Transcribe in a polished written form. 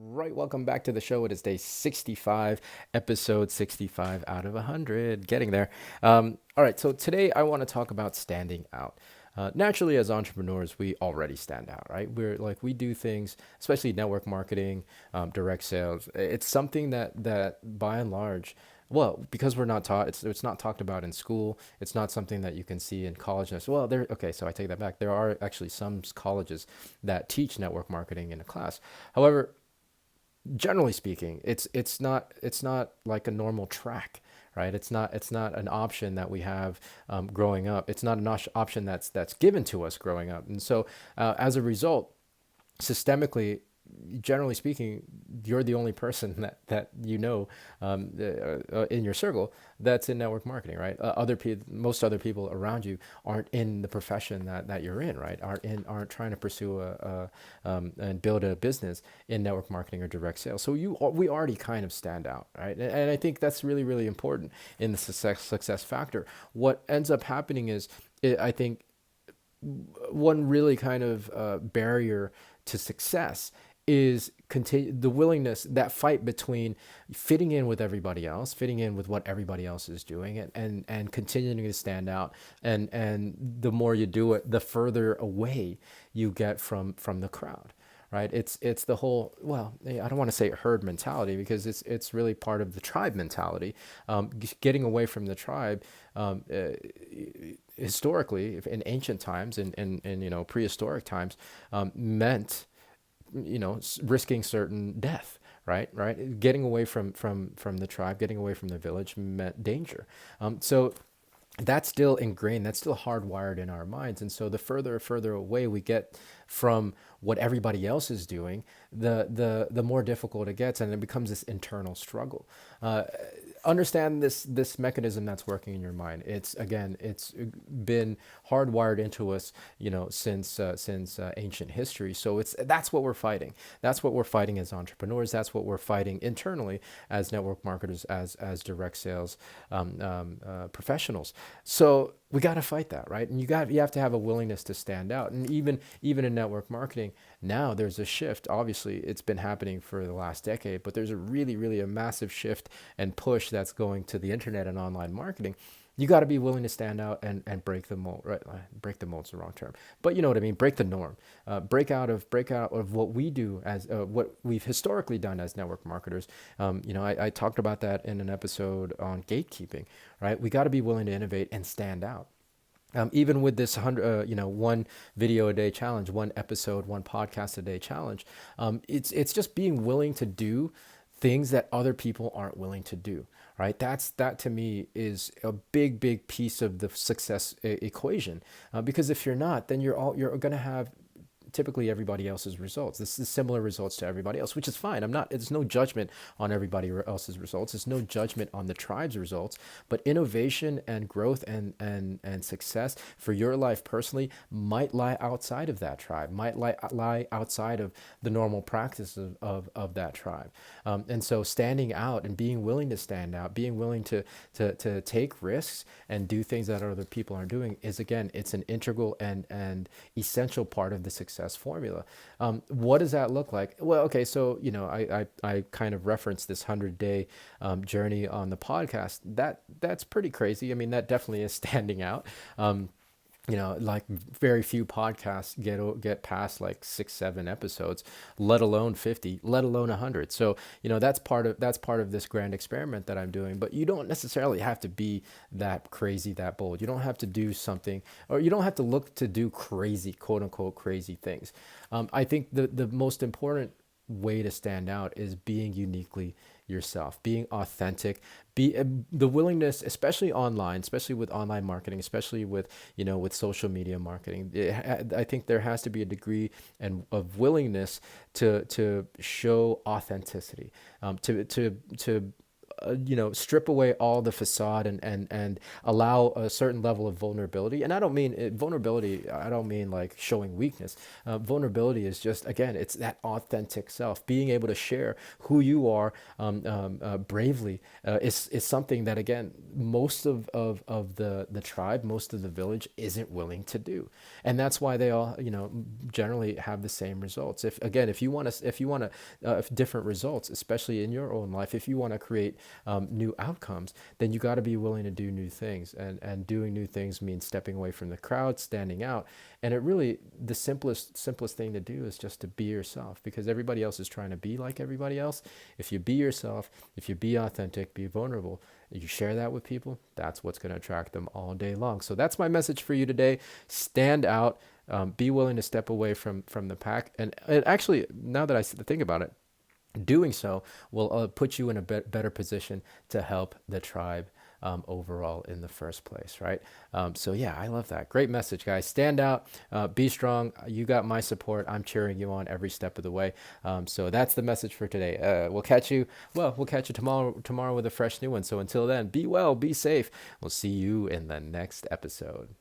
Right, welcome back to the show. It is day 65, episode 65 out of 100. Getting there. All right, so today I want to talk about standing out. Naturally, as entrepreneurs, we already stand out, right? We do things, especially network marketing, direct sales. It's something that by and large, well, because we're not taught, it's not talked about in school. It's not something that you can see in college. Well, okay, so I take that back. There are actually some colleges that teach network marketing in a class. However, generally speaking, it's not like a normal track, right? It's not an option that we have growing up. It's not an option that's given to us growing up, and so as a result, systemically, generally speaking, you're the only person that in your circle that's in network marketing, right? Most other people around you aren't in the profession that you're in, right? Aren't trying to pursue and build a business in network marketing or direct sales. So we already kind of stand out, right? And I think that's really really important in the success factor. What ends up happening is, I think one really kind of barrier to success is the willingness, that fight between fitting in with everybody else, fitting in with what everybody else is doing, and continuing to stand out. And the more you do it, the further away you get from the crowd, right? It's the whole, well, I don't want to say herd mentality, because it's really part of the tribe mentality. Getting away from the tribe, historically, in ancient times and prehistoric times, meant risking certain death, right, getting away from the tribe, getting away from the village meant danger. So that's still ingrained, that's still hardwired in our minds. And so the further away we get from what everybody else is doing, the more difficult it gets, and it becomes this internal struggle. Understand this mechanism that's working in your mind. It's been hardwired into us, since ancient history. So that's what we're fighting. That's what we're fighting as entrepreneurs. That's what we're fighting internally as network marketers, as direct sales professionals. So we got to fight that, right? And you have to have a willingness to stand out. And even in network marketing now, there's a shift. Obviously, it's been happening for the last decade, but there's a really really a massive shift and push that's going to the internet and online marketing. You got to be willing to stand out and break the mold, right? Break the mold's the wrong term, but you know what I mean. Break the norm. Break out of what we do, as what we've historically done as network marketers. I talked about that in an episode on gatekeeping, right? We got to be willing to innovate and stand out. Even with this one video a day challenge, one episode, one podcast a day challenge, it's just being willing to do things that other people aren't willing to do, right? That to me is a big piece of the success equation. Because if you're not, then you're gonna have typically everybody else's results. This is similar results to everybody else, which is fine. It's no judgment on everybody else's results. It's no judgment on the tribe's results, but innovation and growth and success for your life personally might lie outside of that tribe, might lie outside of the normal practice of that tribe. And so standing out and being willing to stand out, being willing to take risks and do things that other people aren't doing is, again, it's an integral and essential part of the success formula. What does that look like? Well, okay, so I kind of referenced this 100-day journey on the podcast. That's pretty crazy. I mean, that definitely is standing out. Like very few podcasts get past like 6-7 episodes, let alone 50, let alone 100. So that's part of this grand experiment that I'm doing. But you don't necessarily have to be that crazy, that bold. You don't have to do something, or you don't have to look to do crazy, quote unquote crazy things. I think the most important way to stand out is being uniquely yourself, being authentic, be the willingness, especially online, especially with online marketing, especially with social media marketing. I think there has to be a degree of willingness to show authenticity, to strip away all the facade and allow a certain level of vulnerability. And I don't mean vulnerability, I don't mean like showing weakness. Vulnerability is just, again, it's that authentic self. Being able to share who you are bravely is something that, again, most of the tribe, most of the village isn't willing to do. And that's why they all, generally have the same results. If different results, especially in your own life, if you want to create new outcomes, then you got to be willing to do new things. And doing new things means stepping away from the crowd, standing out. And it really, the simplest thing to do is just to be yourself, because everybody else is trying to be like everybody else. If you be yourself, if you be authentic, be vulnerable, you share that with people, that's what's going to attract them all day long. So that's my message for you today. Stand out, be willing to step away from the pack. And it actually, now that I think about it, doing so will put you in a better position to help the tribe overall in the first place, right? So yeah, I love that. Great message, guys. Stand out, be strong. You got my support. I'm cheering you on every step of the way. So that's the message for today. We'll catch you tomorrow with a fresh new one. So until then, be well, be safe. We'll see you in the next episode.